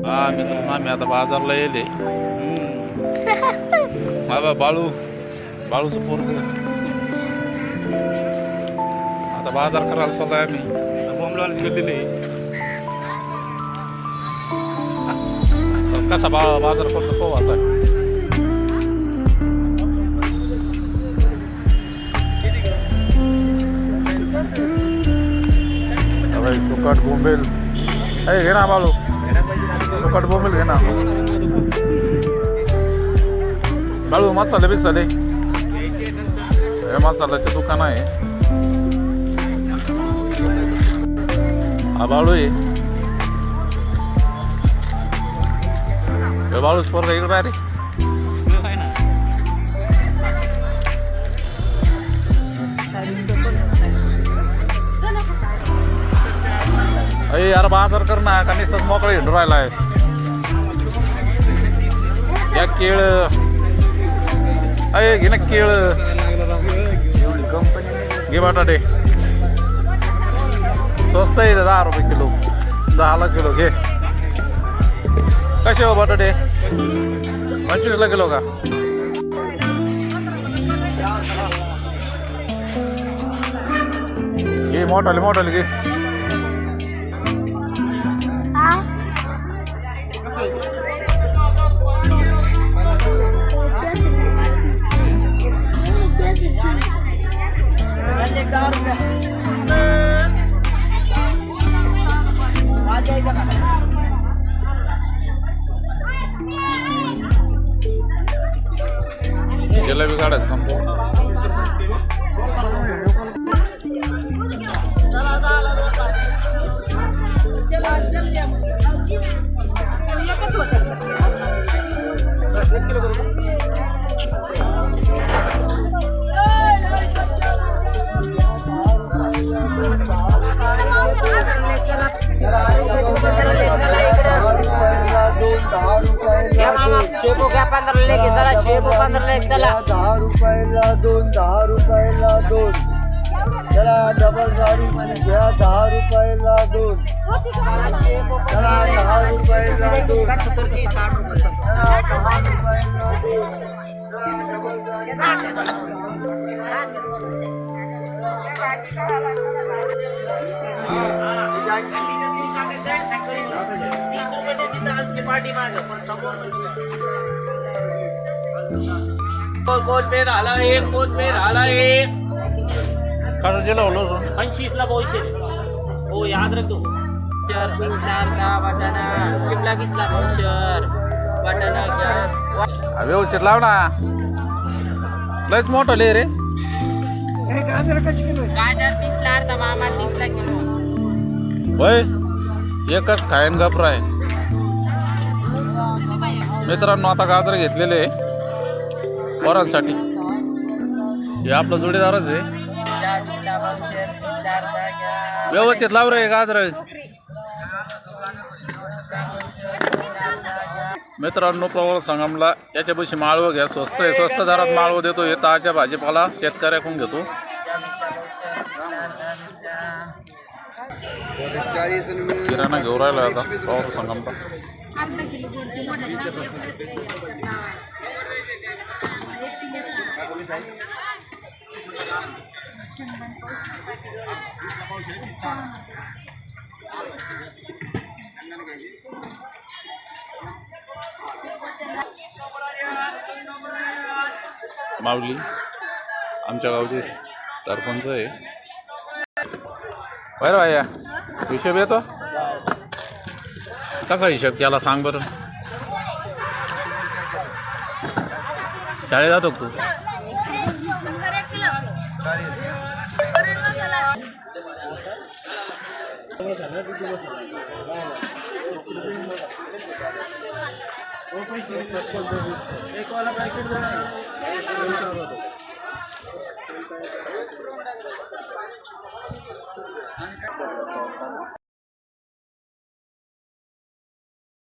हा मित्रांनो आम्ही आता बाजारला येले. बाबा बाळूचं पोरग आता बाजार करायला चाललोय आम्ही. बॉम्बला गेलेले कसा बाजार करतो तो आता. सुकट बोंबेल घे ना बाळू, सुकट बोंबेल घे ना बाळू. मसाले बिसाले हे मसाल्याचे दुकान आहे. हा बाळू आहे. बाळूच पोरगा इकडे बाहेर यार बाजार कर ना का निसत मोकळा हिंडू राहिलाय. या केळ घे ना केळ, घे बटाटे स्वस्त आहे 10 रुपये किलो, 10 किलो घे. कसे हो बटाटे? 25 किलो का? घे मोठाले घे. जिलेबी काढायचं काम शेपू घ्या 15 लेके चला. शेपू 15 लेके चला. 10 रुपयाला 2, 10 रुपयाला 2. चला डबल गाडी घ्या 10 रुपयाला 2. चला 10 रुपयाला 2. चला 10 रुपयाला 2. डबल कोथमीर आला एक, कोथमीर आला एक. कसं दिलं होलो 25 ला 200. हो याद रख दो. 4 का वाटाणा, शिमला 20 ला 200. वाटाणा घ्या व्यवस्थित लाव ना. लयच मोठं ले रे. गाजर 30 ला अर्धा, मामा 30 ला किलो. होय एकच खायन गपराय. मित्रांनो आता गाजर घेतलेले पोरांसाठी. हे आपलं जोडीदारच आहे. व्यवस्थित लाव रे गाजर. मित्रांनो प्रवाळ संगमला याच्यापाशी माळवं घ्या. स्वस्त आहे, स्वस्त दरात माळवं देतो. हे ताज्या भाजीपाला शेतकऱ्याकडून घेतो. 40 किराणा घेऊन राहिला आता प्रवाळ संगमला. माऊली आमच्या गावचे सरपंच आहे. बरं भाया हिशोब येतो. कसा हिशोब केला सांग बरं. शाळेत जातो तू?